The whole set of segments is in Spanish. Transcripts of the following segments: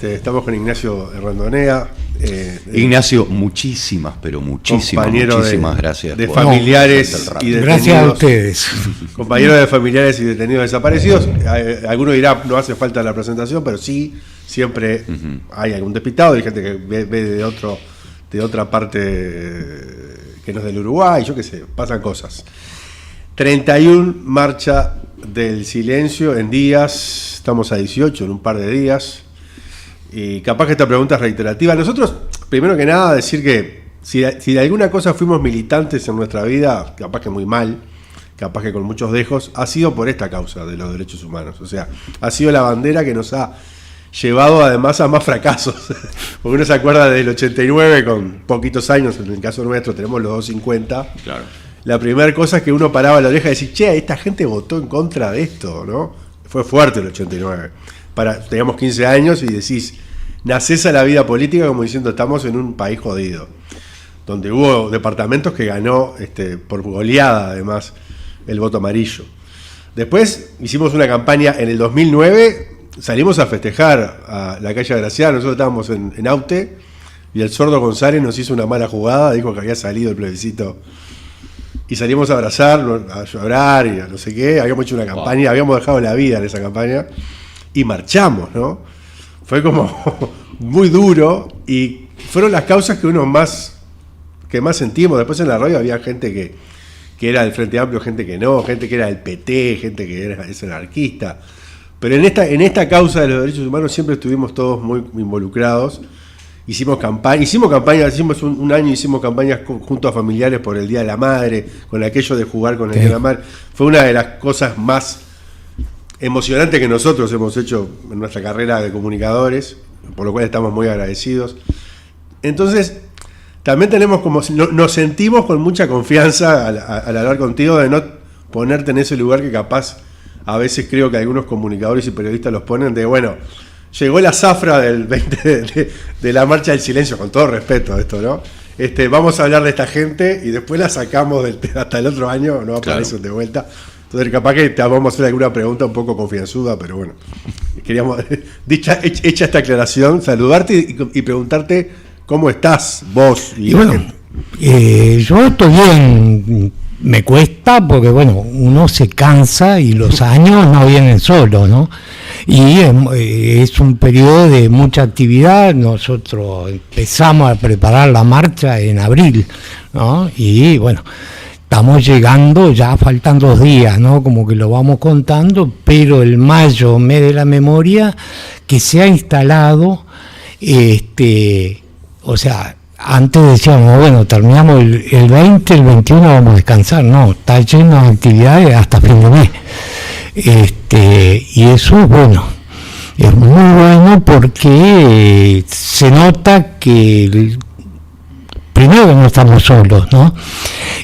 Estamos con Ignacio Rondonea. Ignacio, muchísimas gracias. De familiares y detenidos. Gracias a ustedes. Compañeros de familiares y detenidos desaparecidos. Alguno dirá, no hace falta la presentación, pero sí, siempre hay algún despistado, hay gente que ve de otra parte que no es del Uruguay, yo qué sé, pasan cosas. 31 marcha del silencio en días, estamos a 18, en un par de días. Y capaz que esta pregunta es reiterativa. Nosotros, primero que nada, decir que si de alguna cosa fuimos militantes en nuestra vida, capaz que muy mal, capaz que con muchos dejos, ha sido por esta causa de los derechos humanos. O sea, ha sido la bandera que nos ha llevado además a más fracasos. Porque uno se acuerda del 89 con poquitos años, en el caso nuestro tenemos los 250. Claro. La primera cosa es que uno paraba la oreja y decía, che, esta gente votó en contra de esto, ¿no? Fue fuerte el 89. Teníamos 15 años y decís, nacés a la vida política como diciendo, estamos en un país jodido, donde hubo departamentos que ganó por goleada, además, el voto amarillo. Después hicimos una campaña en el 2009, salimos a festejar a la calle Agraciada, nosotros estábamos en Aute, y el sordo González nos hizo una mala jugada, dijo que había salido el plebiscito, y salimos a abrazar, a llorar y a no sé qué, habíamos hecho una campaña, habíamos dejado la vida en esa campaña, y marchamos, ¿no? Fue como muy duro, y fueron las causas que más sentimos. Después en la radio había gente que era del Frente Amplio, gente que no, gente que era del PT, gente que es anarquista. Pero en esta causa de los derechos humanos siempre estuvimos todos muy involucrados. Hicimos campañas, un año hicimos campañas junto a familiares por el Día de la Madre, con aquello de jugar con el Día de la Madre. Fue una de las cosas más emocionantes que nosotros hemos hecho en nuestra carrera de comunicadores, por lo cual estamos muy agradecidos. Entonces, también nos sentimos con mucha confianza al hablar contigo, de no ponerte en ese lugar que capaz a veces creo que algunos comunicadores y periodistas los ponen de, bueno, llegó la zafra del 20 de la marcha del silencio, con todo respeto a esto, ¿no? Vamos a hablar de esta gente y después la sacamos hasta el otro año, no aparecen de vuelta. Entonces capaz que te vamos a hacer alguna pregunta un poco confianzuda, pero bueno, queríamos, hecha esta aclaración, saludarte y preguntarte cómo estás vos. Y bueno, yo estoy bien, me cuesta porque bueno, uno se cansa y los años no vienen solos, ¿no? Y es un periodo de mucha actividad. Nosotros empezamos a preparar la marcha en abril, ¿no? Y bueno, estamos llegando, ya faltan 2 días, ¿no? Como que lo vamos contando, pero el mayo, mes de la memoria, que se ha instalado, o sea, antes decíamos, bueno, terminamos el 20, el 21 vamos a descansar. No, está lleno de actividades hasta fin de mes. Y eso es bueno, es muy bueno porque se nota que primero que no estamos solos, ¿no?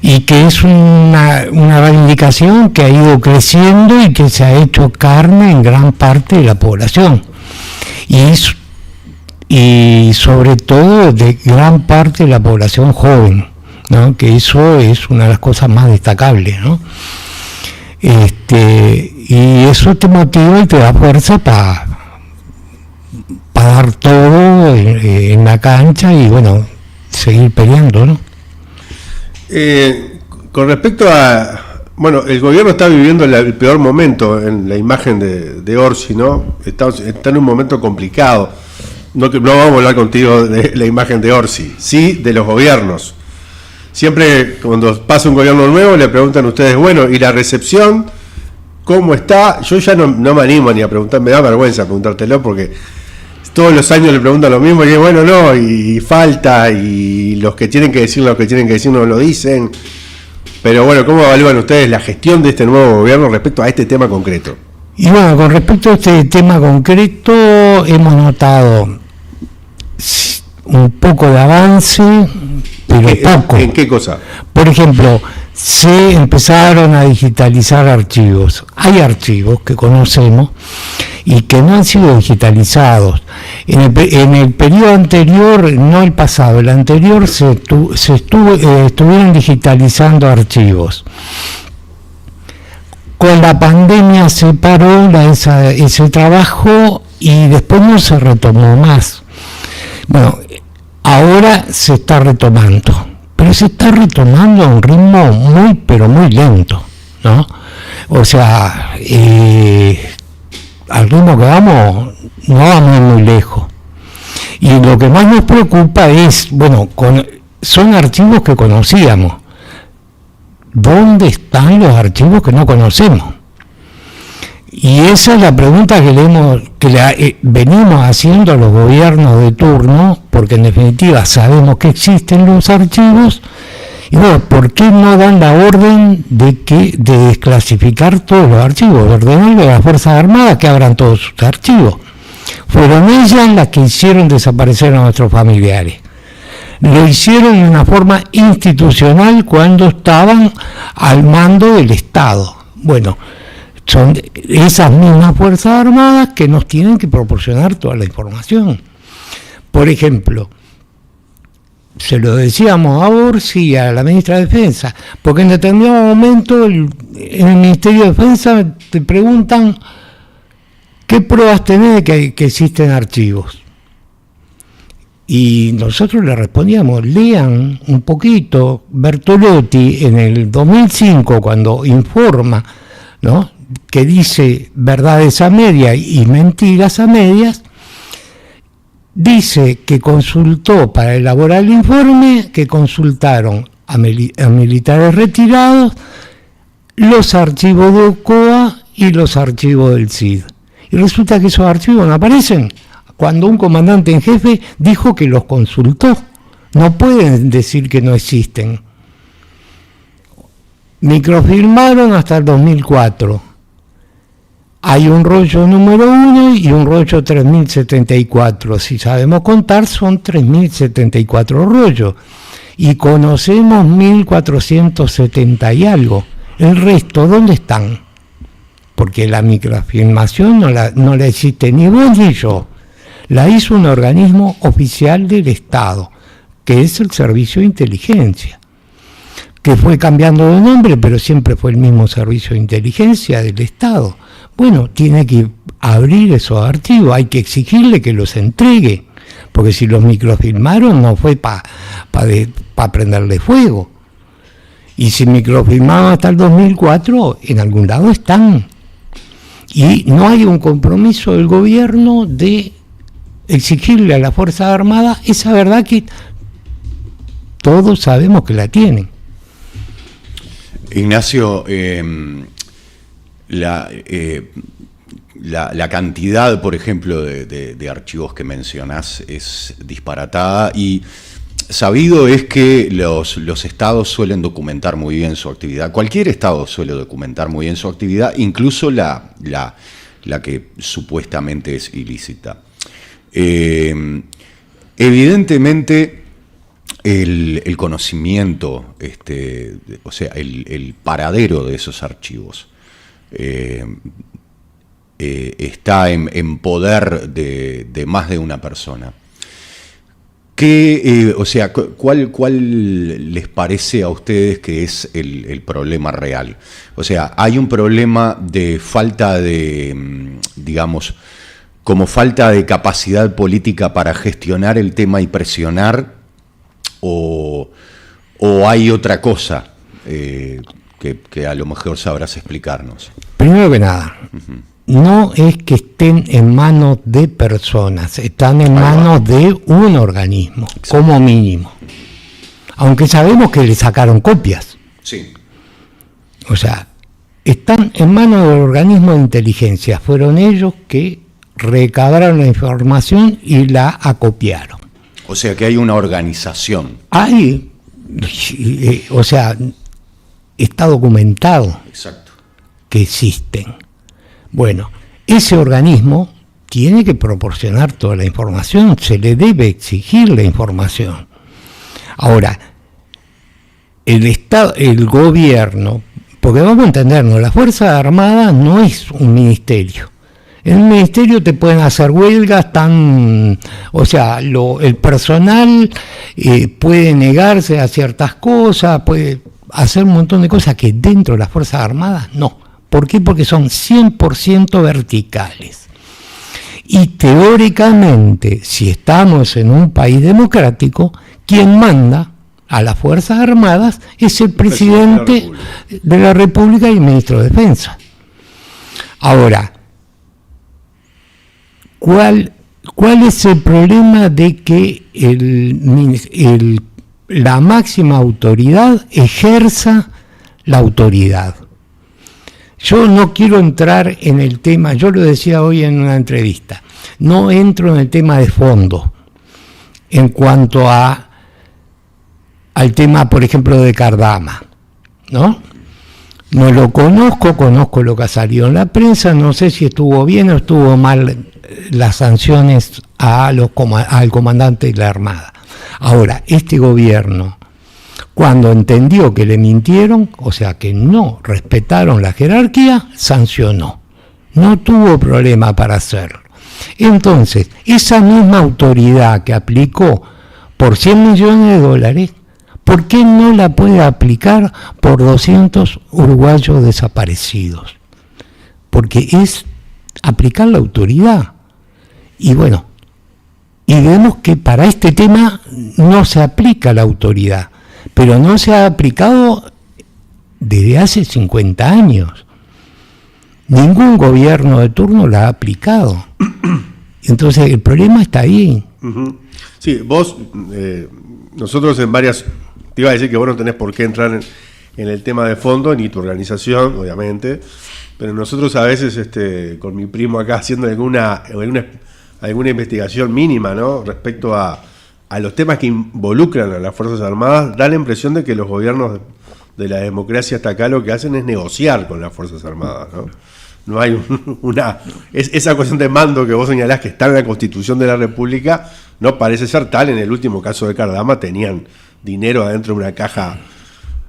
Y que es una reivindicación que ha ido creciendo y que se ha hecho carne en gran parte de la población. Y sobre todo de gran parte de la población joven, ¿no? Que eso es una de las cosas más destacables, ¿no? Y eso te motiva y te da fuerza para dar todo en la cancha y bueno, seguir peleando, ¿no? Con respecto a... Bueno, el gobierno está viviendo el peor momento en la imagen de Orsi, ¿no? Está en un momento complicado. No vamos a hablar contigo de la imagen de Orsi, sí de los gobiernos. Siempre cuando pasa un gobierno nuevo le preguntan a ustedes, bueno, ¿y la recepción cómo está? Yo ya no me animo ni a preguntar, me da vergüenza preguntártelo porque todos los años le preguntan lo mismo y es bueno, no, y falta, y los que tienen que decir no lo dicen. Pero bueno, ¿cómo evalúan ustedes la gestión de este nuevo gobierno respecto a este tema concreto? Y bueno, con respecto a este tema concreto, hemos notado un poco de avance, pero poco. ¿En qué cosa? Por ejemplo, se empezaron a digitalizar archivos. Hay archivos que conocemos y que no han sido digitalizados. En el periodo anterior, no el pasado, el anterior estuvieron digitalizando archivos. Con la pandemia se paró ese trabajo y después no se retomó más. Bueno, ahora se está retomando, pero se está retomando a un ritmo muy, pero muy lento, ¿no? O sea, al ritmo que vamos, no vamos muy lejos. Y lo que más nos preocupa es, bueno, son archivos que conocíamos. ¿Dónde están los archivos que no conocemos? Y esa es la pregunta que venimos haciendo a los gobiernos de turno, porque en definitiva sabemos que existen los archivos. Y bueno, ¿por qué no dan la orden de desclasificar todos los archivos, de ordenarle a las Fuerzas Armadas que abran todos sus archivos? Fueron ellas las que hicieron desaparecer a nuestros familiares. Lo hicieron de una forma institucional cuando estaban al mando del Estado. Bueno, son esas mismas Fuerzas Armadas que nos tienen que proporcionar toda la información. Por ejemplo, se lo decíamos a Orsi y a la ministra de Defensa, porque en determinado momento en el Ministerio de Defensa te preguntan ¿qué pruebas tenés de que existen archivos? Y nosotros le respondíamos, lean un poquito. Bertolotti en el 2005, cuando informa, ¿no?, que dice verdades a medias y mentiras a medias, dice que consultó para elaborar el informe, que consultaron a militares retirados, los archivos de OCOA y los archivos del CID. Y resulta que esos archivos no aparecen, cuando un comandante en jefe dijo que los consultó. No pueden decir que no existen. Microfilmaron hasta el 2004. Hay un rollo número 1 y un rollo 3074. Si sabemos contar, son 3074 rollos. Y conocemos 1470 y algo. El resto, ¿dónde están? Porque la microfilmación no la existe ni vos ni yo. La hizo un organismo oficial del Estado, que es el Servicio de Inteligencia, que fue cambiando de nombre, pero siempre fue el mismo Servicio de Inteligencia del Estado. Bueno, tiene que abrir esos archivos, hay que exigirle que los entregue, porque si los microfilmaron no fue para prenderle fuego. Y si microfilmaron hasta el 2004, en algún lado están. Y no hay un compromiso del gobierno de exigirle a la Fuerza Armada esa verdad que todos sabemos que la tienen. Ignacio, la cantidad, por ejemplo, de archivos que mencionás es disparatada, y sabido es que los estados suelen documentar muy bien su actividad. Cualquier estado suele documentar muy bien su actividad, incluso la que supuestamente es ilícita. Evidentemente el conocimiento, o sea, el paradero de esos archivos está en poder de más de una persona. O sea, ¿cuál les parece a ustedes que es el problema real? O sea, hay un problema de falta de, digamos, como falta de capacidad política para gestionar el tema y presionar, o hay otra cosa que a lo mejor sabrás explicarnos. Primero que nada, no es que estén en manos de personas, están en manos de un organismo, como mínimo. Aunque sabemos que le sacaron copias. Sí. O sea, están en manos del organismo de inteligencia. Fueron ellos que recabaron la información y la acopiaron. O sea que hay una organización. Hay, o sea, está documentado. Exacto. Que existen. Bueno, ese organismo tiene que proporcionar toda la información, se le debe exigir la información. Ahora, el Estado, el gobierno, porque vamos a entendernos, la Fuerza Armada no es un ministerio. En un ministerio te pueden hacer huelgas o sea, el personal puede negarse a ciertas cosas, puede hacer un montón de cosas que dentro de las Fuerzas Armadas no. ¿Por qué? Porque son 100% verticales. Y teóricamente, si estamos en un país democrático, quien manda a las Fuerzas Armadas es el presidente de la República y el ministro de Defensa. Ahora, ¿cuál es el problema de que la máxima autoridad ejerza la autoridad? Yo no quiero entrar en el tema, yo lo decía hoy en una entrevista, no entro en el tema de fondo en cuanto al tema, por ejemplo, de Cardama, ¿no? No lo conozco lo que ha salido en la prensa, no sé si estuvo bien o estuvo mal las sanciones al comandante de la Armada. Ahora, este gobierno, cuando entendió que le mintieron, o sea que no respetaron la jerarquía, sancionó. No tuvo problema para hacerlo. Entonces, esa misma autoridad que aplicó por 100 millones de dólares, ¿por qué no la puede aplicar por 200 uruguayos desaparecidos? Porque es aplicar la autoridad. Y bueno, y vemos que para este tema no se aplica la autoridad, pero no se ha aplicado desde hace 50 años. Ningún gobierno de turno la ha aplicado. Entonces el problema está ahí. Uh-huh. Sí, vos, nosotros en varias, te iba a decir que vos no tenés por qué entrar en el tema de fondo, ni tu organización, obviamente, pero nosotros a veces, con mi primo acá, haciendo alguna investigación mínima, ¿no?, respecto a los temas que involucran a las Fuerzas Armadas, da la impresión de que los gobiernos de la democracia hasta acá lo que hacen es negociar con las Fuerzas Armadas, ¿no? No hay esa cuestión de mando que vos señalás que está en la Constitución de la República, no parece ser tal. En el último caso de Cardama tenían dinero adentro de una caja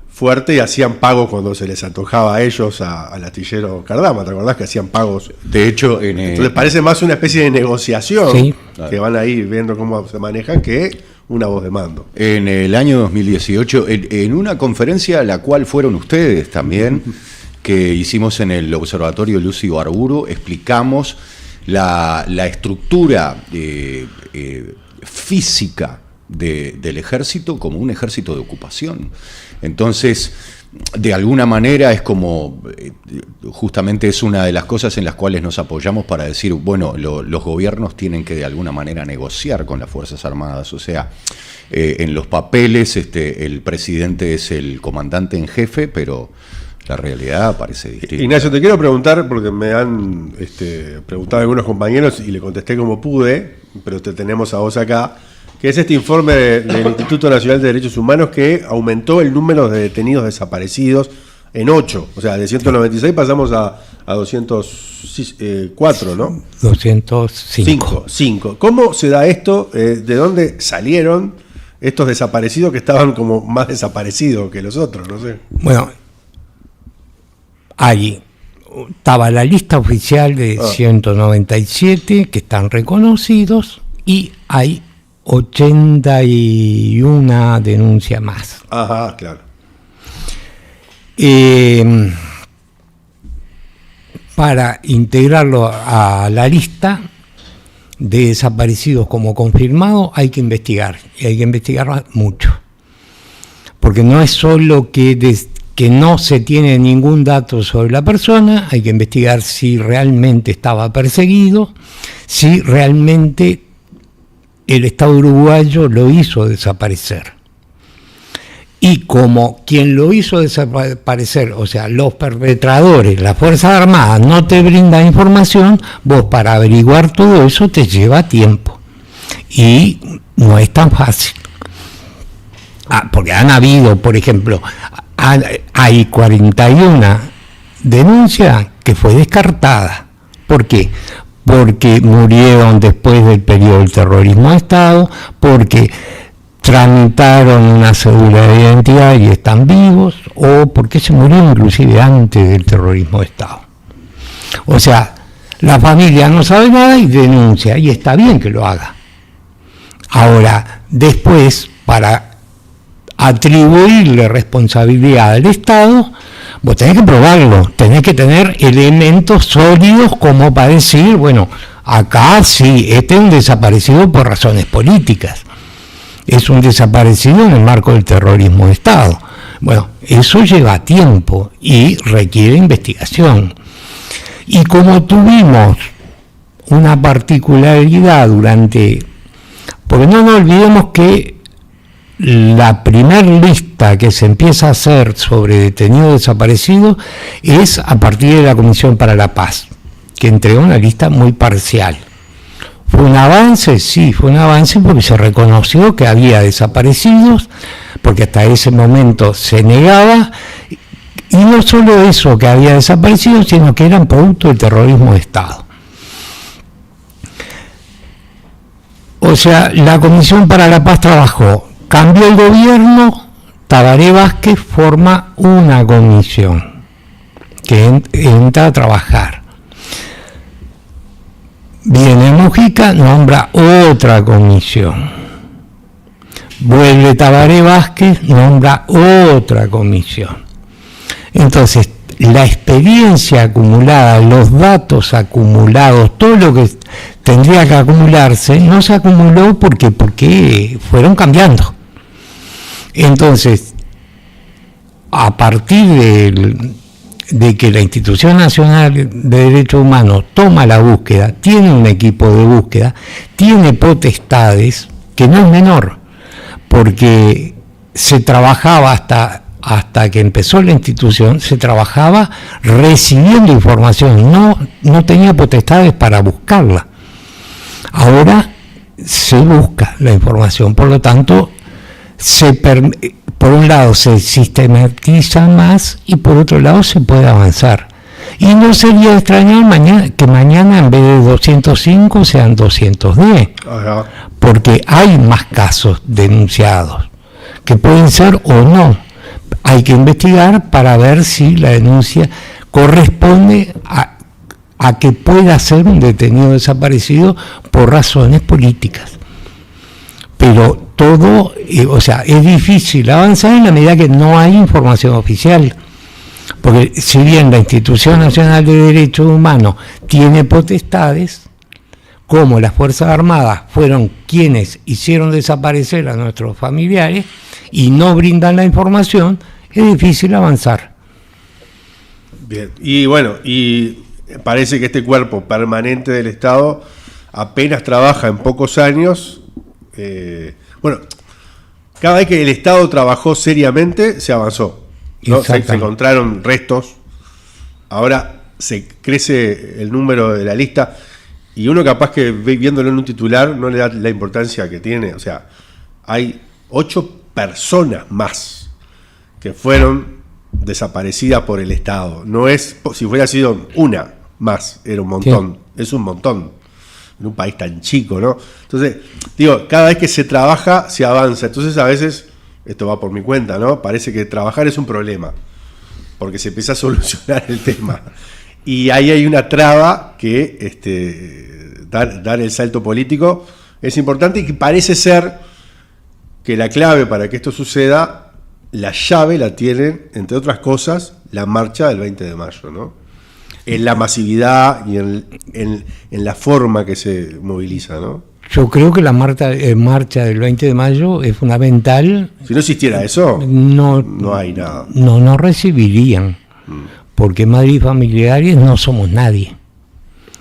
fuerte y hacían pagos cuando se les antojaba a ellos, al astillero Cardama. ¿Te acordás que hacían pagos? De hecho, entonces parece más una especie de negociación, sí, que van ahí viendo cómo se manejan, que una voz de mando. En el año 2018, en una conferencia a la cual fueron ustedes también, que hicimos en el Observatorio Lucio Arburo, explicamos la estructura física del ejército como un ejército de ocupación. Entonces, de alguna manera es como, justamente es una de las cosas en las cuales nos apoyamos para decir, bueno, los gobiernos tienen que de alguna manera negociar con las Fuerzas Armadas. O sea, en los papeles el presidente es el comandante en jefe, pero la realidad parece distinta. Ignacio, te quiero preguntar, porque me han preguntado algunos compañeros y le contesté como pude, pero te tenemos a vos acá, que es este informe del Instituto Nacional de Derechos Humanos que aumentó el número de detenidos desaparecidos en 8, o sea, de 196 pasamos a 204, ¿no? 205. ¿Cómo se da esto? ¿De dónde salieron estos desaparecidos que estaban como más desaparecidos que los otros? No sé. Bueno, ahí estaba la lista oficial de 197 que están reconocidos y hay 81 denuncias más. Ajá, claro. Para integrarlo a la lista de desaparecidos como confirmado hay que investigar, y hay que investigar mucho. Porque no es solo que no se tiene ningún dato sobre la persona, hay que investigar si realmente estaba perseguido, si realmente el Estado uruguayo lo hizo desaparecer. Y como quien lo hizo desaparecer, o sea, los perpetradores, las Fuerzas Armadas, no te brindan información, vos para averiguar todo eso te lleva tiempo. Y no es tan fácil. Porque han habido, por ejemplo, hay 41 denuncias que fue descartada. ¿Por qué? Porque murieron después del periodo del terrorismo de Estado, porque tramitaron una cédula de identidad y están vivos, o porque se murieron inclusive antes del terrorismo de Estado. O sea, la familia no sabe nada y denuncia, y está bien que lo haga. Ahora, después, para atribuirle responsabilidad al Estado, vos tenés que probarlo, tenés que tener elementos sólidos como para decir, bueno, Acá sí, este es un desaparecido por razones políticas. Es un desaparecido en el marco del terrorismo de Estado. Bueno, eso lleva tiempo y requiere investigación. Y como tuvimos una particularidad porque no nos olvidemos que la primer lista que se empieza a hacer sobre detenidos desaparecidos es a partir de la Comisión para la Paz, que entregó una lista muy parcial. ¿Fue un avance? Sí, fue un avance porque se reconoció que había desaparecidos, porque hasta ese momento se negaba, y no solo eso, que había desaparecidos, sino que eran producto del terrorismo de Estado. O sea, la Comisión para la Paz trabajó, cambió el gobierno, Tabaré Vázquez forma una comisión que entra a trabajar. Viene Mujica, nombra otra comisión. Vuelve Tabaré Vázquez, nombra otra comisión. Entonces, la experiencia acumulada, los datos acumulados, todo lo que tendría que acumularse, no se acumuló porque fueron cambiando. Entonces, a partir de que la Institución Nacional de Derechos Humanos toma la búsqueda, tiene un equipo de búsqueda, tiene potestades, que no es menor, porque se trabajaba hasta que empezó la institución, se trabajaba recibiendo información, no tenía potestades para buscarla. Ahora se busca la información, por lo tanto, por un lado se sistematiza más y por otro lado se puede avanzar. Y no sería extrañar que mañana en vez de 205 sean 210, Ajá. porque hay más casos denunciados, que pueden ser o no. Hay que investigar para ver si la denuncia corresponde a que pueda ser un detenido desaparecido por razones políticas. Pero todo, es difícil avanzar en la medida que no hay información oficial. Porque si bien la Institución Nacional de Derechos Humanos tiene potestades, como las Fuerzas Armadas fueron quienes hicieron desaparecer a nuestros familiares y no brindan la información, es difícil avanzar. Bien, y bueno, y parece que este cuerpo permanente del Estado apenas trabaja en pocos años. Cada vez que el Estado trabajó seriamente, se avanzó, ¿no? Se encontraron restos, ahora se crece el número de la lista, y uno capaz que viéndolo en un titular no le da la importancia que tiene. O sea, hay 8 personas más que fueron desaparecidas por el Estado. No es, si hubiera sido una más, era un montón, sí. Es un montón en un país tan chico, ¿no? Entonces, digo, cada vez que se trabaja, se avanza. Entonces, a veces, esto va por mi cuenta, ¿no? Parece que trabajar es un problema, porque se empieza a solucionar el tema. Y ahí hay una traba que dar el salto político es importante, y que parece ser que la clave para que esto suceda, la llave la tienen, entre otras cosas, la marcha del 20 de mayo, ¿no? En la masividad y en la forma que se moviliza, ¿no? Yo creo que la marcha del 20 de mayo es fundamental. Si no existiera eso, no hay nada. No recibirían, porque Madrid y familiares no somos nadie.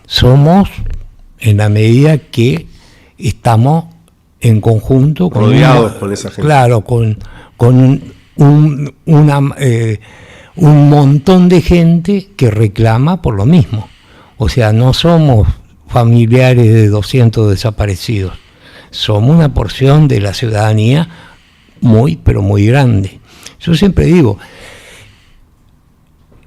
Somos, en la medida que estamos en conjunto con rodeados con esa gente. Claro, con un montón de gente que reclama por lo mismo. O sea, no somos familiares de 200 desaparecidos, somos una porción de la ciudadanía muy, pero muy grande. Yo siempre digo,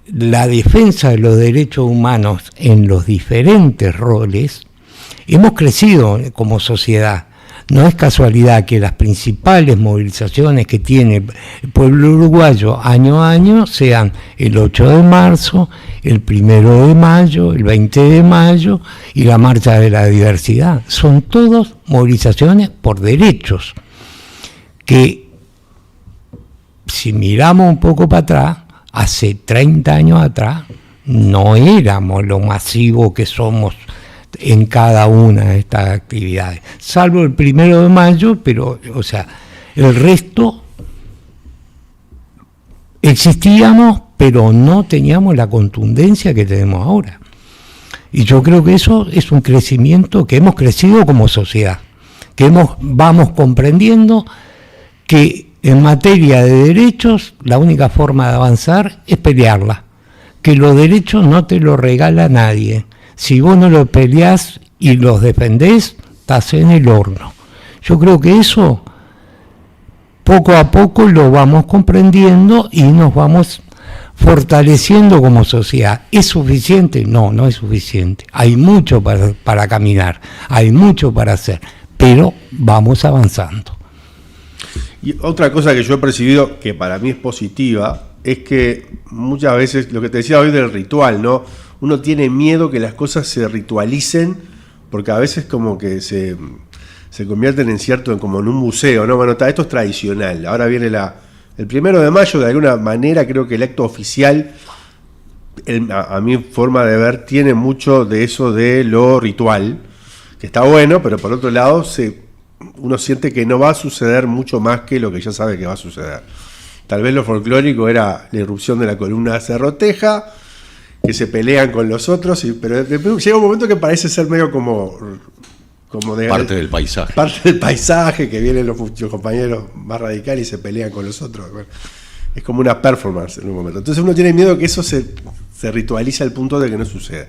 la defensa de los derechos humanos en los diferentes roles, hemos crecido como sociedad. No es casualidad que las principales movilizaciones que tiene el pueblo uruguayo año a año sean el 8 de marzo, el 1 de mayo, el 20 de mayo y la Marcha de la Diversidad. Son todas movilizaciones por derechos que, si miramos un poco para atrás, hace 30 años atrás, no éramos lo masivo que somos en cada una de estas actividades, salvo el 1 de mayo, pero, o sea, el resto existíamos, pero no teníamos la contundencia que tenemos ahora. Y yo creo que eso es un crecimiento, que hemos crecido como sociedad, que vamos comprendiendo que en materia de derechos la única forma de avanzar es pelearla, que los derechos no te los regala nadie. Si vos no los peleás y los defendés, estás en el horno. Yo creo que eso poco a poco lo vamos comprendiendo y nos vamos fortaleciendo como sociedad. ¿Es suficiente? No, no es suficiente. Hay mucho para caminar, hay mucho para hacer, pero vamos avanzando. Y otra cosa que yo he percibido que para mí es positiva es que muchas veces, lo que te decía hoy del ritual, ¿no? Uno tiene miedo que las cosas se ritualicen, porque a veces como que se convierten como en un museo, ¿no? Bueno, esto es tradicional. Ahora viene el 1 de mayo, de alguna manera creo que el acto oficial, a mi forma de ver, tiene mucho de eso de lo ritual, que está bueno, pero por otro lado uno siente que no va a suceder mucho más que lo que ya sabe que va a suceder. Tal vez lo folclórico era la irrupción de la columna de Cerro Teja, que se pelean con los otros, pero llega un momento que parece ser medio como de parte del paisaje. Parte del paisaje, que vienen los compañeros más radicales y se pelean con los otros. Bueno, es como una performance en un momento. Entonces uno tiene miedo que eso se ritualiza al punto de que no suceda.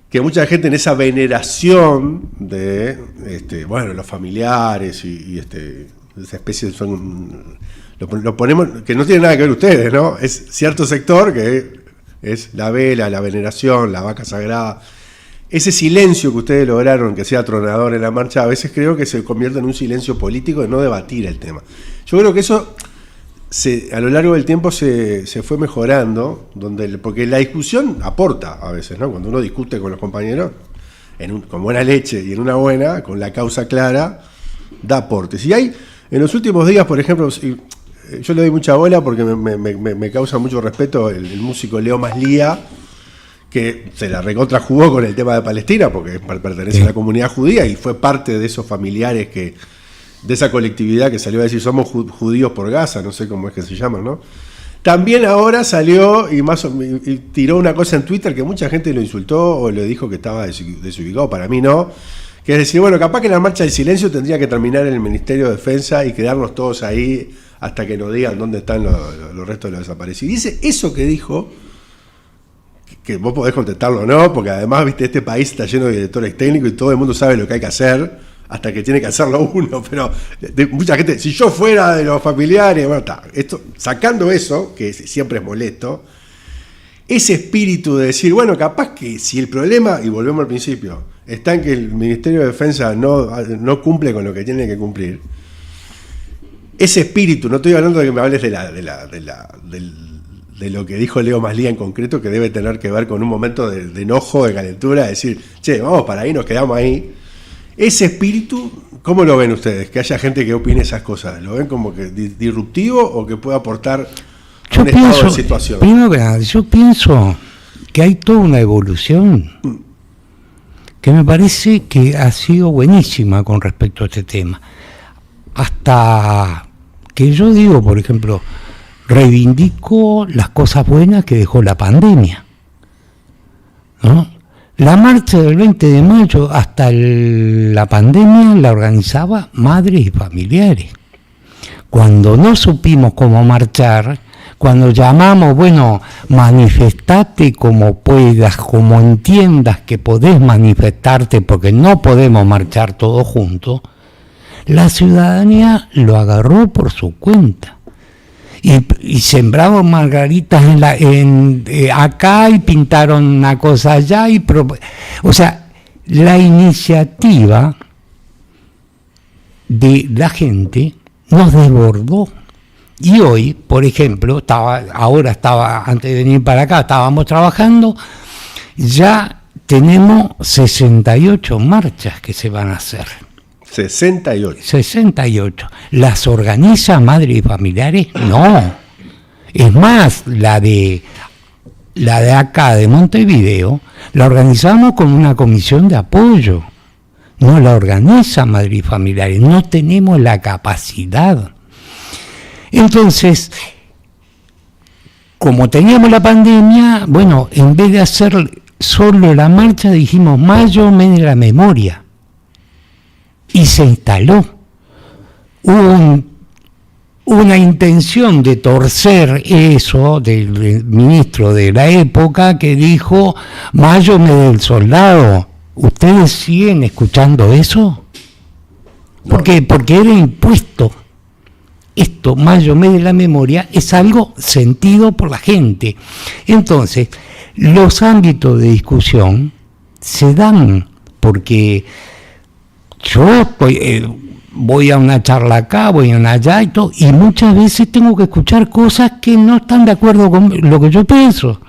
Que mucha gente en esa veneración de los familiares y esa especie lo ponemos, que no tiene nada que ver ustedes, ¿no? Es cierto sector que es la vela, la veneración, la vaca sagrada. Ese silencio que ustedes lograron, que sea tronador en la marcha, a veces creo que se convierte en un silencio político de no debatir el tema. Yo creo que eso a lo largo del tiempo se fue mejorando, porque la discusión aporta a veces, ¿no? Cuando uno discute con los compañeros, con buena leche y en una buena, con la causa clara, da aportes. Y hay, en los últimos días, por ejemplo, yo le doy mucha bola porque me causa mucho respeto el músico Leo Maslía, que se la recontrajugó con el tema de Palestina, porque pertenece a la comunidad judía y fue parte de esos familiares de esa colectividad que salió a decir somos judíos por Gaza, no sé cómo es que se llaman, ¿no? También ahora salió y tiró una cosa en Twitter que mucha gente lo insultó o le dijo que estaba desubicado, para mí no, que es decir, bueno, capaz que la marcha del silencio tendría que terminar en el Ministerio de Defensa y quedarnos todos ahí hasta que nos digan dónde están los restos de los desaparecidos. Y dice eso que dijo, que vos podés contestarlo o no, porque además, viste, este país está lleno de directores técnicos y todo el mundo sabe lo que hay que hacer, hasta que tiene que hacerlo uno, pero mucha gente, si yo fuera de los familiares, bueno, está, sacando eso, que siempre es molesto, ese espíritu de decir, bueno, capaz que si el problema, y volvemos al principio, está en que el Ministerio de Defensa no cumple con lo que tiene que cumplir, ese espíritu, no estoy hablando de que me hables de lo que dijo Leo Maslía en concreto, que debe tener que ver con un momento de enojo, de calentura, de decir, che, vamos para ahí, nos quedamos ahí. Ese espíritu, ¿cómo lo ven ustedes? Que haya gente que opine esas cosas, ¿lo ven como que disruptivo o que puede aportar a un estado de situación? Primero que nada, yo pienso que hay toda una evolución que me parece que ha sido buenísima con respecto a este tema. Hasta que yo digo, por ejemplo, reivindico las cosas buenas que dejó la pandemia, ¿no? La marcha del 20 de mayo hasta la pandemia la organizaba madres y familiares. Cuando no supimos cómo marchar, cuando llamamos, bueno, manifestate como puedas, como entiendas que podés manifestarte, porque no podemos marchar todos juntos, la ciudadanía lo agarró por su cuenta. Y sembraron margaritas acá y pintaron una cosa allá. O sea, la iniciativa de la gente nos desbordó. Y hoy, por ejemplo, antes de venir para acá, estábamos trabajando, ya tenemos 68 marchas que se van a hacer. 68. ¿Las organiza Madres y Familiares? No. Es más, la de la de acá de Montevideo, la organizamos con una comisión de apoyo. No la organiza Madrid Familiares, no tenemos la capacidad. Entonces, como teníamos la pandemia, bueno, en vez de hacer solo la marcha, dijimos Mayo, mes de la memoria. Y se instaló. Hubo una intención de torcer eso del ministro de la época que dijo Mayo, mes del soldado. ¿Ustedes siguen escuchando eso? ¿Por qué? Porque era impuesto. Esto, Mayo, mes de la memoria, es algo sentido por la gente. Entonces, los ámbitos de discusión se dan, porque yo voy a una charla acá, voy a una allá y todo, y muchas veces tengo que escuchar cosas que no están de acuerdo con lo que yo pienso.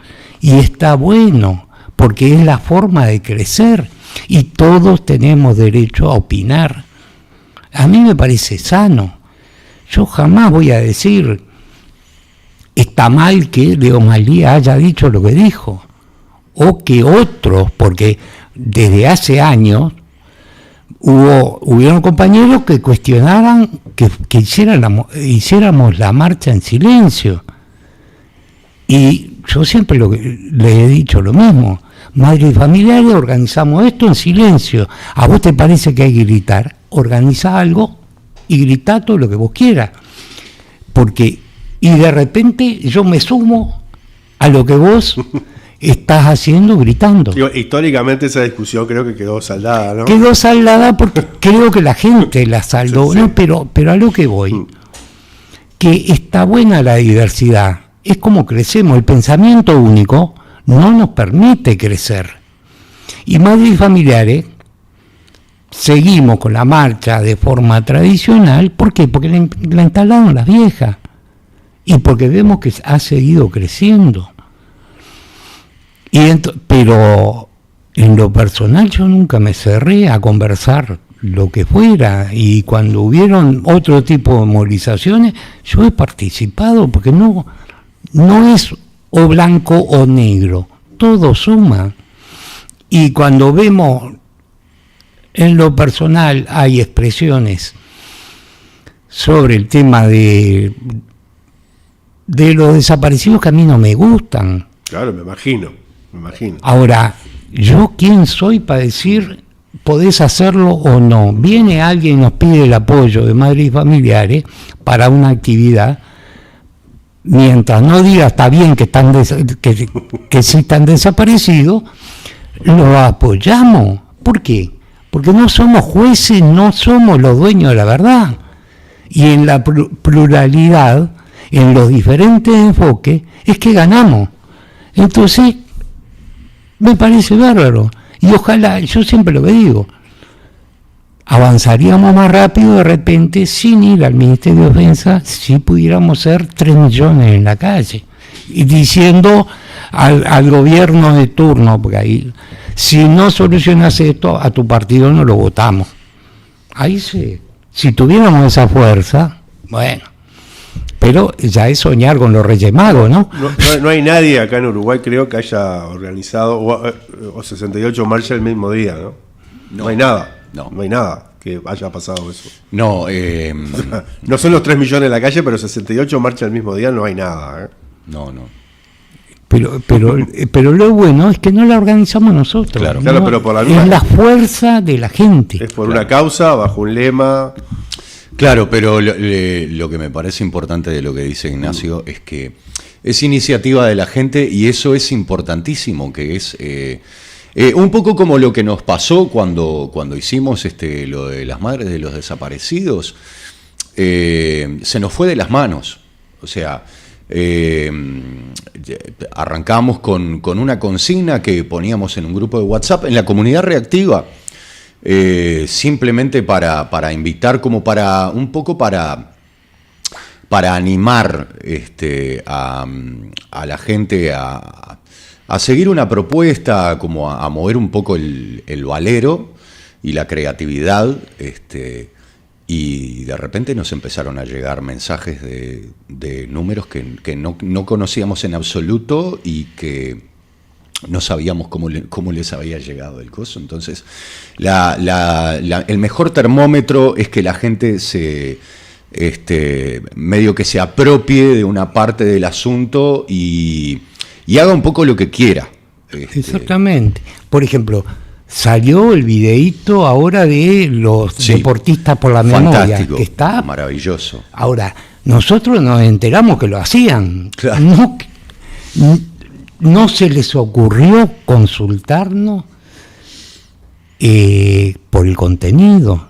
Y está bueno, porque es la forma de crecer, y todos tenemos derecho a opinar. A mí me parece sano. Yo jamás voy a decir, está mal que Leo Malía haya dicho lo que dijo, o que otros, porque desde hace años hubieron compañeros que cuestionaban que hiciéramos la marcha en silencio. Y yo siempre les he dicho lo mismo, Madrid Familiares, organizamos esto en silencio. ¿A vos te parece que hay que gritar? Organiza algo y grita todo lo que vos quieras, y de repente yo me sumo a lo que vos estás haciendo gritando. Históricamente esa discusión creo que quedó saldada, ¿no? Quedó saldada porque creo que la gente la saldó, sí. ¿No? Pero a lo que voy, que está buena la diversidad, es como crecemos, el pensamiento único no nos permite crecer. Y Madrid Familiares seguimos con la marcha de forma tradicional. ¿Por qué? Porque la instalaron las viejas y porque vemos que ha seguido creciendo. Pero en lo personal yo nunca me cerré a conversar lo que fuera, y cuando hubieron otro tipo de movilizaciones yo he participado, porque no es o blanco o negro, todo suma. Y cuando vemos, en lo personal hay expresiones sobre el tema de los desaparecidos que a mí no me gustan. Claro, me imagino. Ahora, ¿yo quién soy para decir podés hacerlo o no? Viene alguien y nos pide el apoyo de Madrid Familiares para una actividad, mientras no diga está bien que sí están desaparecidos, lo apoyamos. ¿Por qué? Porque no somos jueces, no somos los dueños de la verdad. Y en la pluralidad, en los diferentes enfoques, es que ganamos. Entonces, me parece bárbaro. Y ojalá, yo siempre lo que digo, avanzaríamos más rápido de repente sin ir al Ministerio de Defensa si pudiéramos ser 3 millones en la calle. Y diciendo al gobierno de turno, porque ahí, si no solucionas esto, a tu partido no lo votamos. Ahí si tuviéramos esa fuerza, bueno, pero ya es soñar con los Reyes Magos, ¿no? No hay nadie acá en Uruguay, creo, que haya organizado o 68 marchas el mismo día, ¿no? No hay nada. No hay nada que haya pasado eso. No, no son los 3 millones en la calle, pero 68 marchas el mismo día no hay nada, ¿eh? No. Pero lo bueno es que no la organizamos nosotros. Claro, ¿no? pero por la misma, es la fuerza de la gente. Es por una causa, bajo un lema. Claro, pero lo que me parece importante de lo que dice Ignacio es que es iniciativa de la gente, y eso es importantísimo, que es un poco como lo que nos pasó cuando hicimos lo de las madres de los desaparecidos. Se nos fue de las manos. O sea, arrancamos con una consigna que poníamos en un grupo de WhatsApp en la comunidad reactiva, simplemente para invitar, como para un poco para animar a la gente a seguir una propuesta, como a mover un poco el valero y la creatividad, y de repente nos empezaron a llegar mensajes de números que no conocíamos en absoluto y que no sabíamos cómo les había llegado el coso. Entonces, el mejor termómetro es que la gente medio que se apropie de una parte del asunto y haga un poco lo que quiera. Exactamente. Por ejemplo, salió el videíto ahora de los deportistas por la memoria, fantástico, que está maravilloso. Ahora, nosotros nos enteramos que lo hacían. Claro. No se les ocurrió consultarnos por el contenido,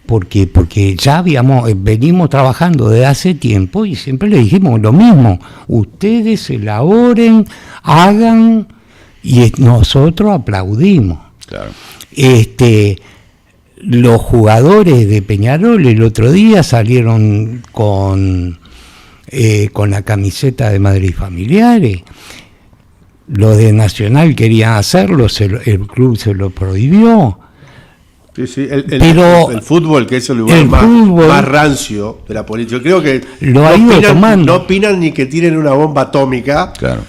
porque ya venimos trabajando desde hace tiempo y siempre le dijimos lo mismo: ustedes elaboren, hagan y nosotros aplaudimos. Claro. Los jugadores de Peñarol el otro día salieron con la camiseta de Madrid Familiares. Los de Nacional querían hacerlo, el club se lo prohibió. Sí, pero el fútbol, que es el lugar más rancio de la política. Yo creo que no opinan ni que tiren una bomba atómica. Claro.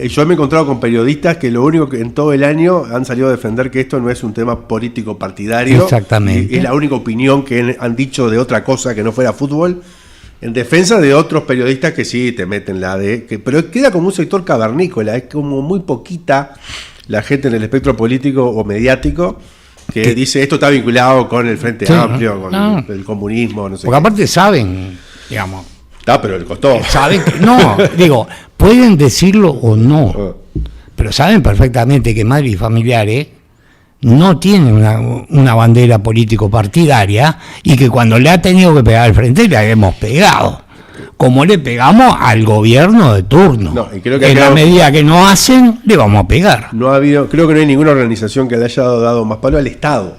Yo me he encontrado con periodistas que lo único que en todo el año han salido a defender que esto no es un tema político partidario. Exactamente. Es la única opinión que han dicho de otra cosa que no fuera fútbol, en defensa de otros periodistas que sí te meten pero queda como un sector cavernícola, es como muy poquita la gente en el espectro político o mediático que dice esto está vinculado con el Frente Amplio, con el comunismo, no sé. Porque aparte saben, digamos. Pero le costó. Saben que, pueden decirlo o no, pero saben perfectamente que Madrid y Familiares no tiene una bandera político-partidaria y que cuando le ha tenido que pegar al frente le hemos pegado, como le pegamos al gobierno de turno. Y creo que en la medida que no hacen, le vamos a pegar. Creo que no hay ninguna organización que le haya dado más palo al Estado.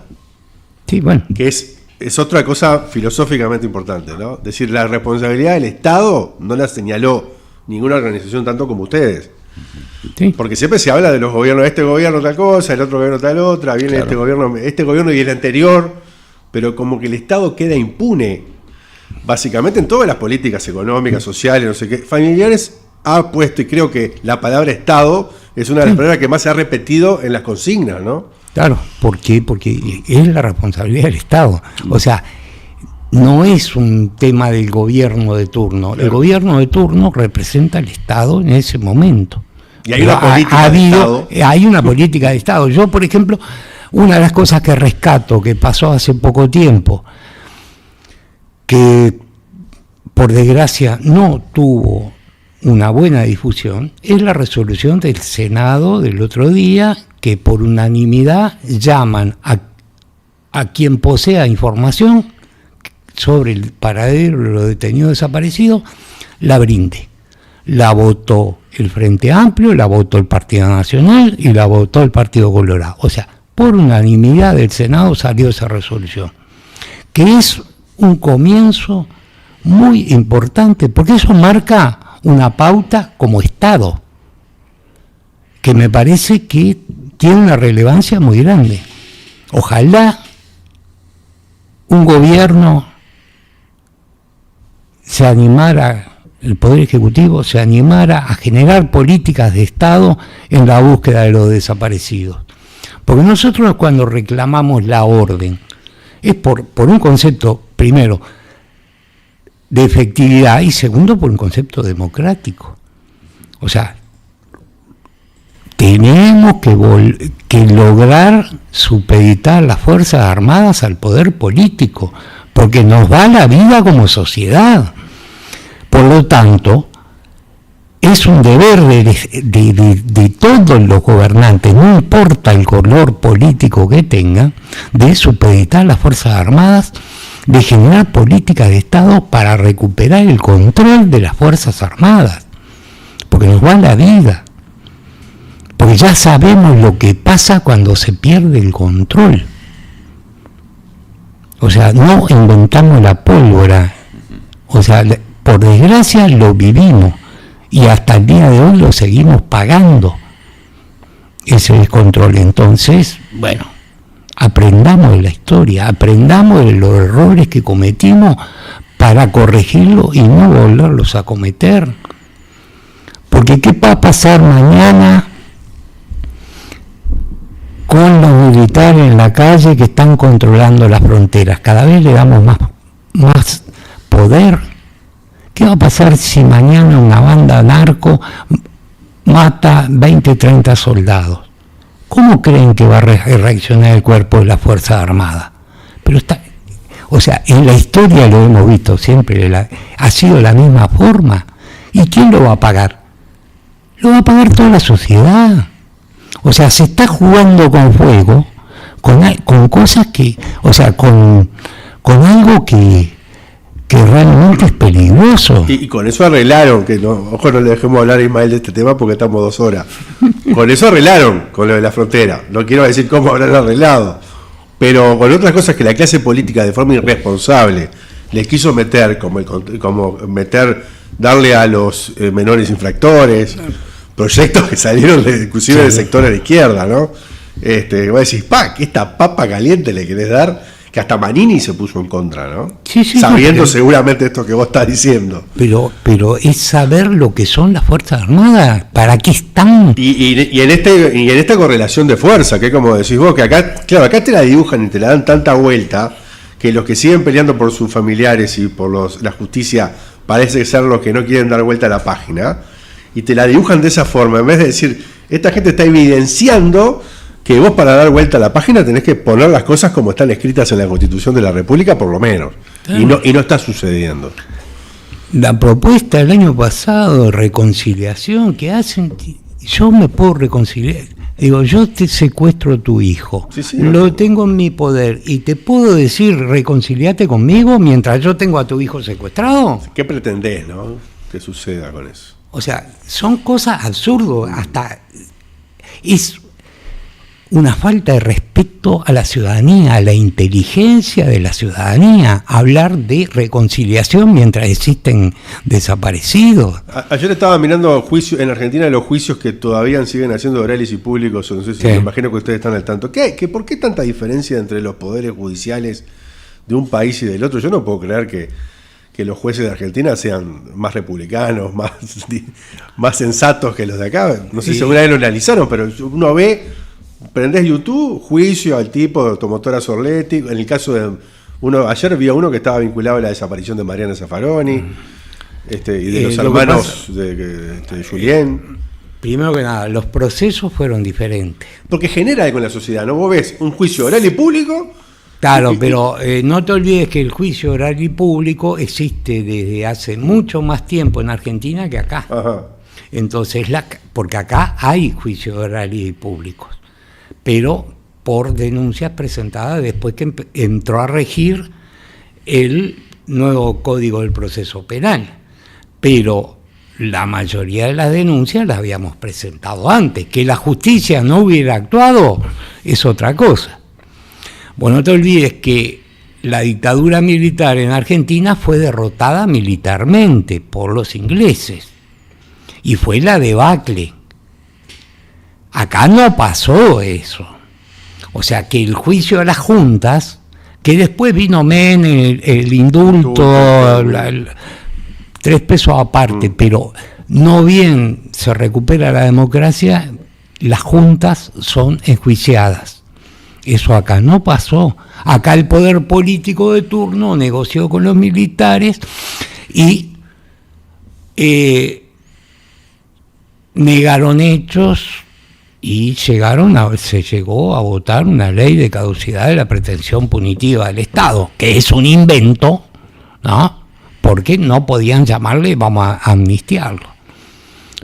Sí, bueno. Que es otra cosa filosóficamente importante, ¿no? Es decir, la responsabilidad del Estado no la señaló ninguna organización tanto como ustedes. Sí. Porque siempre se habla de los gobiernos, este gobierno tal cosa, el otro gobierno tal otra, viene claro. este gobierno y el anterior, pero como que el Estado queda impune, básicamente en todas las políticas económicas, sociales, no sé qué. Familiares ha puesto, y creo que la palabra Estado es una de las palabras que más se ha repetido en las consignas, ¿no? Claro, ¿por qué? Porque es la responsabilidad del Estado. O sea, no es un tema del gobierno de turno. Claro. El gobierno de turno representa al Estado en ese momento. Y hay una política de Estado. Hay una política de Estado. Yo, por ejemplo, una de las cosas que rescato, que pasó hace poco tiempo, que por desgracia no tuvo una buena difusión, es la resolución del Senado del otro día, que por unanimidad llaman a quien posea información sobre el paradero de los detenidos desaparecidos, la brinde. La votó el Frente Amplio, la votó el Partido Nacional y la votó el Partido Colorado. O sea, por unanimidad del Senado salió esa resolución, que es un comienzo muy importante, porque eso marca una pauta como Estado, que me parece que tiene una relevancia muy grande. Ojalá un gobierno se animara, el Poder Ejecutivo se animara a generar políticas de Estado en la búsqueda de los desaparecidos. Porque nosotros cuando reclamamos la orden, es por un concepto, primero, de efectividad y segundo, por un concepto democrático. O sea, tenemos que lograr supeditar las Fuerzas Armadas al poder político, porque nos va la vida como sociedad. Por lo tanto, es un deber de todos los gobernantes, no importa el color político que tengan, de supeditar las Fuerzas Armadas, de generar políticas de Estado para recuperar el control de las Fuerzas Armadas, porque nos va la vida. Porque ya sabemos lo que pasa cuando se pierde el control. O sea, no inventamos la pólvora. O sea, por desgracia lo vivimos. Y hasta el día de hoy lo seguimos pagando. Ese descontrol. Entonces, bueno, aprendamos de la historia, aprendamos de los errores que cometimos para corregirlos y no volverlos a cometer. Porque ¿qué va a pasar mañana con los militares en la calle que están controlando las fronteras? Cada vez le damos más poder. ¿Qué va a pasar si mañana una banda narco mata 20, 30 soldados? ¿Cómo creen que va a reaccionar el cuerpo de las Fuerzas Armadas? Pero o sea, en la historia lo hemos visto siempre, ha sido la misma forma. ¿Y quién lo va a pagar? Lo va a pagar toda la sociedad. O sea, se está jugando con fuego, con cosas que, o sea, con algo que realmente es peligroso. Y con eso arreglaron, que no, ojo, no le dejemos hablar a Ismael de este tema porque estamos 2 horas. Con eso arreglaron, con lo de la frontera. No quiero decir cómo habrán arreglado, pero con otras cosas que la clase política de forma irresponsable les quiso meter, como darle a los menores infractores, proyectos que salieron inclusive del sector de la izquierda, ¿no? Vos decís, que esta papa caliente le querés dar, que hasta Manini se puso en contra, ¿no? Sí, sabiendo seguramente esto que vos estás diciendo. Pero es saber lo que son las Fuerzas Armadas, para qué están. Y en esta correlación de fuerza, que como decís vos, que acá te la dibujan y te la dan tanta vuelta, que los que siguen peleando por sus familiares y por la justicia parece ser los que no quieren dar vuelta a la página, y te la dibujan de esa forma, en vez de decir, esta gente está evidenciando que vos para dar vuelta a la página tenés que poner las cosas como están escritas en la Constitución de la República, por lo menos. Claro. Y no está sucediendo. La propuesta del año pasado de reconciliación que hacen, yo me puedo reconciliar. Digo, yo te secuestro a tu hijo, lo tengo en mi poder y te puedo decir, reconciliate conmigo mientras yo tengo a tu hijo secuestrado. ¿Qué pretendés, no? Que suceda con eso. O sea, son cosas absurdas, hasta es una falta de respeto a la ciudadanía, a la inteligencia de la ciudadanía, hablar de reconciliación mientras existen desaparecidos. Ayer estaba mirando juicios en Argentina, los juicios que todavía siguen haciendo orales y públicos, no sé si me imagino que ustedes están al tanto. ¿Por qué tanta diferencia entre los poderes judiciales de un país y del otro? Yo no puedo creer que los jueces de Argentina sean más republicanos, más sensatos que los de acá. No sé si alguna vez lo analizaron, pero uno ve, prendés YouTube, juicio al tipo de automotora Sorletti. En el caso de ayer vi a uno que estaba vinculado a la desaparición de Mariana Zaffaroni y de los hermanos de Julien. Primero que nada, los procesos fueron diferentes. Porque genera algo en la sociedad, ¿no? Vos ves un juicio oral y público. Claro, pero no te olvides que el juicio oral y público existe desde hace mucho más tiempo en Argentina que acá. Ajá. Entonces, porque acá hay juicios orales y públicos, pero por denuncias presentadas después que entró a regir el nuevo Código del Proceso Penal. Pero la mayoría de las denuncias las habíamos presentado antes. Que la justicia no hubiera actuado es otra cosa. Bueno, no te olvides que la dictadura militar en Argentina fue derrotada militarmente por los ingleses y fue la debacle. Acá no pasó eso. O sea que el juicio a las juntas, que después vino Menem, el indulto, 3 pesos aparte, pero no bien se recupera la democracia, las juntas son enjuiciadas. Eso acá no pasó. Acá el poder político de turno negoció con los militares y negaron hechos y se llegó a votar una ley de caducidad de la pretensión punitiva del Estado, que es un invento, ¿no? Porque no podían llamarle vamos a amnistiarlo,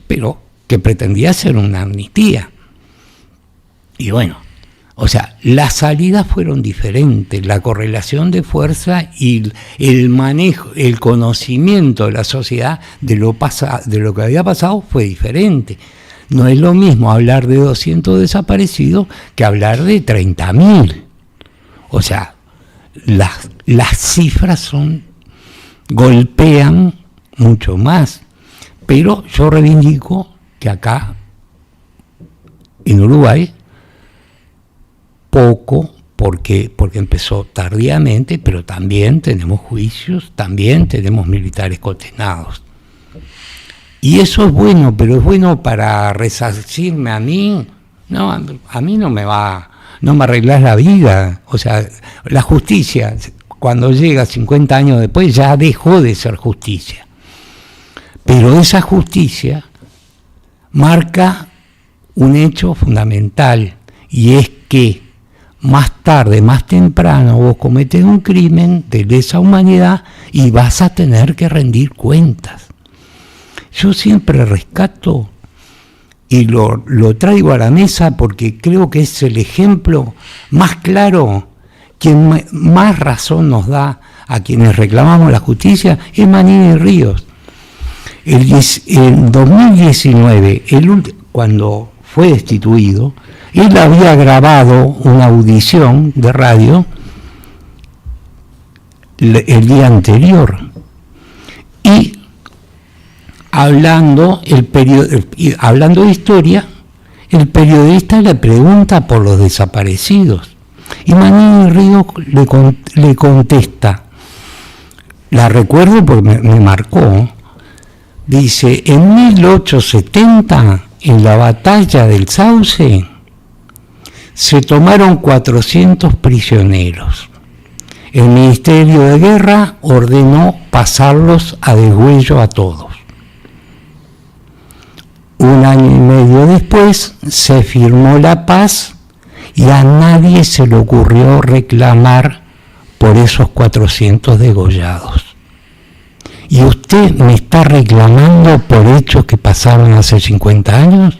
pero que pretendía ser una amnistía. Y bueno, o sea, las salidas fueron diferentes, la correlación de fuerza y el manejo, el conocimiento de la sociedad de lo que había pasado fue diferente. No es lo mismo hablar de 200 desaparecidos que hablar de 30.000. O sea, las cifras golpean mucho más. Pero yo reivindico que acá, en Uruguay, poco porque empezó tardíamente, pero también tenemos juicios, también tenemos militares condenados. Y eso es bueno, pero es bueno para resarcirme a mí. No, a mí no me arreglás la vida. O sea, la justicia, cuando llega 50 años después, ya dejó de ser justicia. Pero esa justicia marca un hecho fundamental, y es que más tarde, más temprano, vos cometés un crimen de lesa humanidad y vas a tener que rendir cuentas. Yo siempre rescato y lo traigo a la mesa porque creo que es el ejemplo más claro. Quien más razón nos da a quienes reclamamos la justicia es Manini Ríos. En 2019, cuando fue destituido, él había grabado una audición de radio el día anterior, y hablando de historia, el periodista le pregunta por los desaparecidos, y Manini Ríos le contesta, la recuerdo porque me marcó, dice, en 1870, en la batalla del Sauce, se tomaron 400 prisioneros. El Ministerio de Guerra ordenó pasarlos a degüello a todos. Un año y medio después se firmó la paz y a nadie se le ocurrió reclamar por esos 400 degollados. ¿Y usted me está reclamando por hechos que pasaron hace 50 años?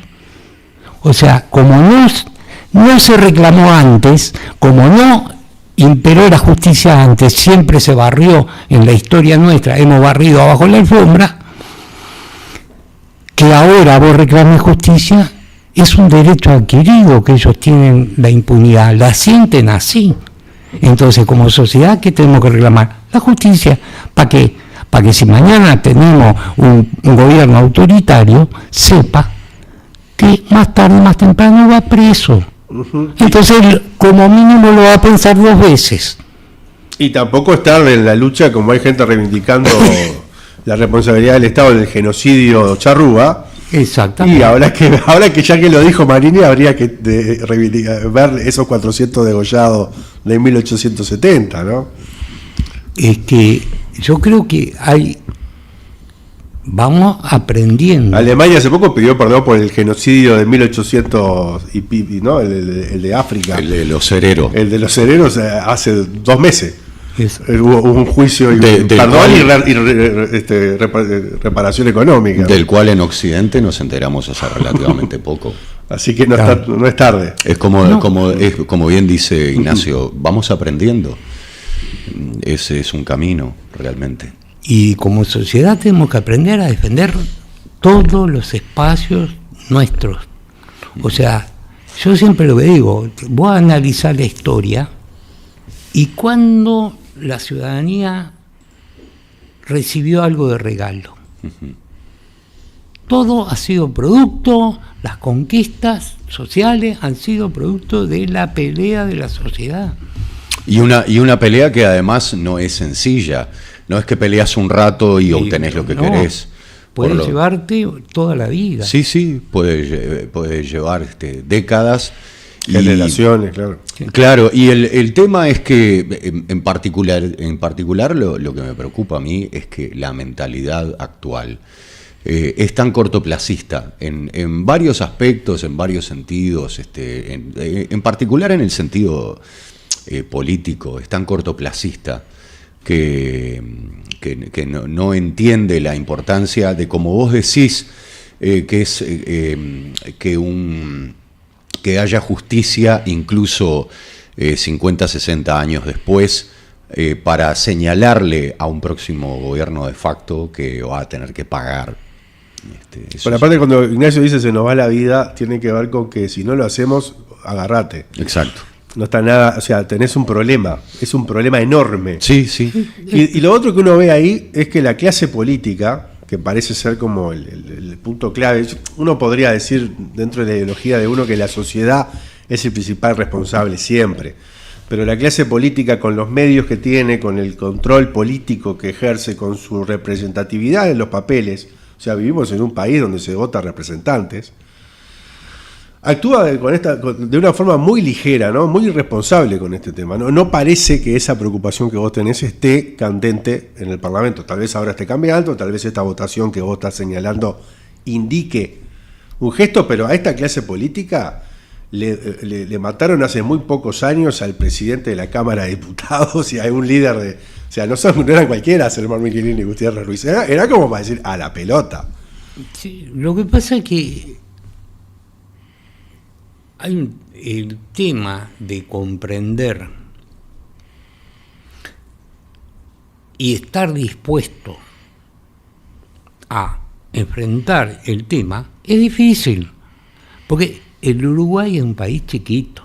O sea, como no se reclamó antes, como no imperó la justicia antes, siempre se barrió en la historia nuestra, hemos barrido abajo la alfombra, que ahora vos reclames justicia, es un derecho adquirido, que ellos tienen la impunidad, la sienten así. Entonces, como sociedad, ¿qué tenemos que reclamar? La justicia. ¿Para qué? Para que si mañana tenemos un gobierno autoritario, sepa que más tarde, más temprano va preso. Entonces, como mínimo lo va a pensar 2 veces. Y tampoco estar en la lucha, como hay gente reivindicando la responsabilidad del Estado en el genocidio charrúa. Exactamente. Y ahora que ya que lo dijo Manini, habría que ver esos 400 degollados de 1870, ¿no? Es que yo creo que vamos aprendiendo. Alemania hace poco pidió perdón por el genocidio de 1800 y pipi, ¿no? El de África. El de los cereros. El de los cereros hace 2 meses. Hubo un juicio y reparación económica. Del cual en Occidente nos enteramos hace relativamente poco. Así que no es tarde. Es como bien dice Ignacio, vamos aprendiendo. Ese es un camino, realmente. Y como sociedad tenemos que aprender a defender todos los espacios nuestros. O sea, yo siempre lo que digo, voy a analizar la historia y cuando la ciudadanía recibió algo de regalo. Todo ha sido producto, las conquistas sociales han sido producto de la pelea de la sociedad. Y una pelea que además no es sencilla. No es que peleas un rato y obtenés lo que querés. Puede llevarte toda la vida. Sí, puede llevar décadas. Generaciones, claro. Claro, y el tema es que en particular lo que me preocupa a mí es que la mentalidad actual es tan cortoplacista en varios aspectos, en varios sentidos, en particular en el sentido político, es tan cortoplacista que no entiende la importancia de, como vos decís, que es que haya justicia incluso 50, 60 años después, para señalarle a un próximo gobierno de facto que va a tener que pagar. Pero aparte, cuando Ignacio dice se nos va la vida, tiene que ver con que si no lo hacemos, agarrate. Exacto. No está nada, o sea, tenés un problema, es un problema enorme. Sí. Y lo otro que uno ve ahí es que la clase política, que parece ser como el punto clave, uno podría decir dentro de la ideología de uno que la sociedad es el principal responsable siempre, pero la clase política, con los medios que tiene, con el control político que ejerce, con su representatividad en los papeles, o sea, vivimos en un país donde se vota representantes, actúa de una forma muy ligera, ¿no? Muy irresponsable con este tema. No parece que esa preocupación que vos tenés esté candente en el Parlamento. Tal vez ahora esté cambiando, tal vez esta votación que vos estás señalando indique un gesto, pero a esta clase política le mataron hace muy pocos años al presidente de la Cámara de Diputados y a un líder de... O sea, no eran cualquiera, Selmar Michelini y Gutiérrez Ruiz. Era como para decir, a la pelota. Sí, lo que pasa es que hay el tema de comprender y estar dispuesto a enfrentar el tema es difícil, porque el Uruguay es un país chiquito.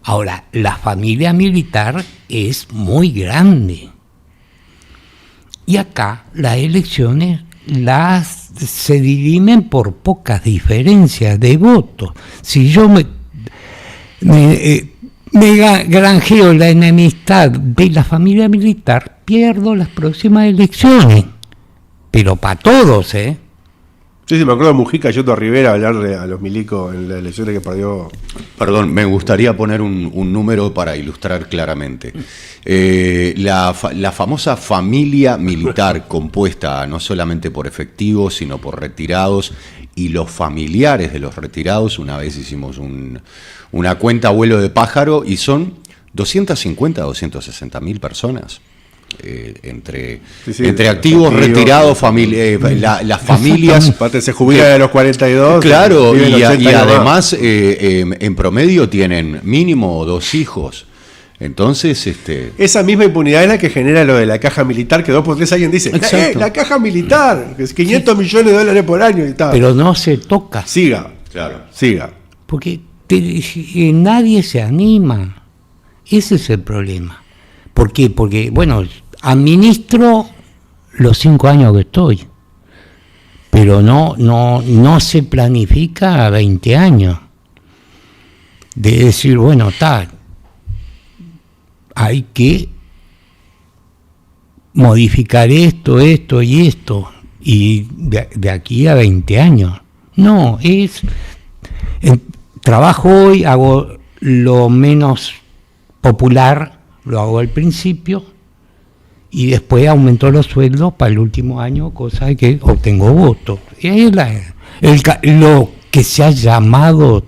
Ahora, la familia militar es muy grande. Y acá las elecciones se dirimen por pocas diferencias de votos. Si yo me granjeo la enemistad de la familia militar, pierdo las próximas elecciones. Pero para todos, ¿eh? Sí, me acuerdo de Mujica yendo a Rivera a hablarle a los milicos en las elecciones que perdió. Perdón, me gustaría poner un número para ilustrar claramente. La famosa familia militar, compuesta no solamente por efectivos, sino por retirados y los familiares de los retirados. Una vez hicimos una cuenta a vuelo de pájaro y son 250 a 260 mil personas. Entre activos, retirados, las familias. Aparte se jubilan a los 42. Claro, y además en promedio tienen mínimo 2 hijos. Entonces, esa misma impunidad es la que genera lo de la caja militar, que 2 por 3 alguien dice, la caja militar, que es 500 millones de dólares por año y tal. Pero no se toca. Siga, claro, siga. Porque nadie se anima. Ese es el problema. ¿Por qué? Porque, bueno, administro los 5 años que estoy, pero no se planifica a 20 años. De decir, bueno, hay que modificar esto y esto, y de aquí a 20 años. No, trabajo hoy, hago lo menos popular, lo hago al principio, y después aumentó los sueldos para el último año, cosa de que obtengo votos. Y ahí es lo que se ha llamado,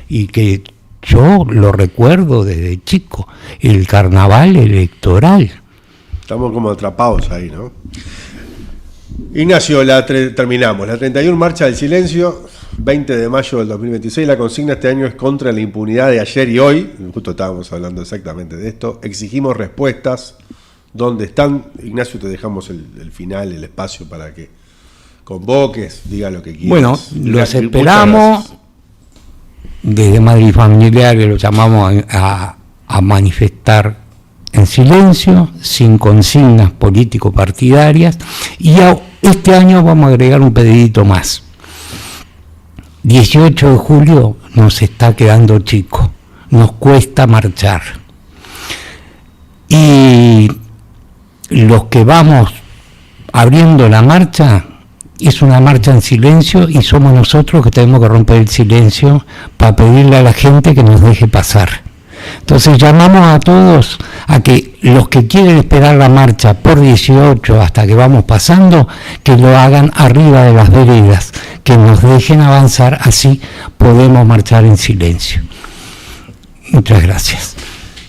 y que yo lo recuerdo desde chico, el carnaval electoral. Estamos como atrapados ahí, ¿no? Ignacio, terminamos. La 31 Marcha del Silencio, 20 de mayo del 2026. La consigna este año es contra la impunidad de ayer y hoy. Justo estábamos hablando exactamente de esto. Exigimos respuestas. ¿Dónde están? Ignacio, te dejamos el final, el espacio para que convoques, diga lo que quieras. Bueno, los esperamos. Desde Madrid Familiares los llamamos a manifestar en silencio, sin consignas político-partidarias, y este año vamos a agregar un pedidito más. 18 de julio nos está quedando chico, nos cuesta marchar. Y los que vamos abriendo la marcha, es una marcha en silencio y somos nosotros que tenemos que romper el silencio para pedirle a la gente que nos deje pasar. Entonces llamamos a todos a que los que quieren esperar la marcha por 18 hasta que vamos pasando, que lo hagan arriba de las veredas, que nos dejen avanzar, así podemos marchar en silencio. Muchas gracias.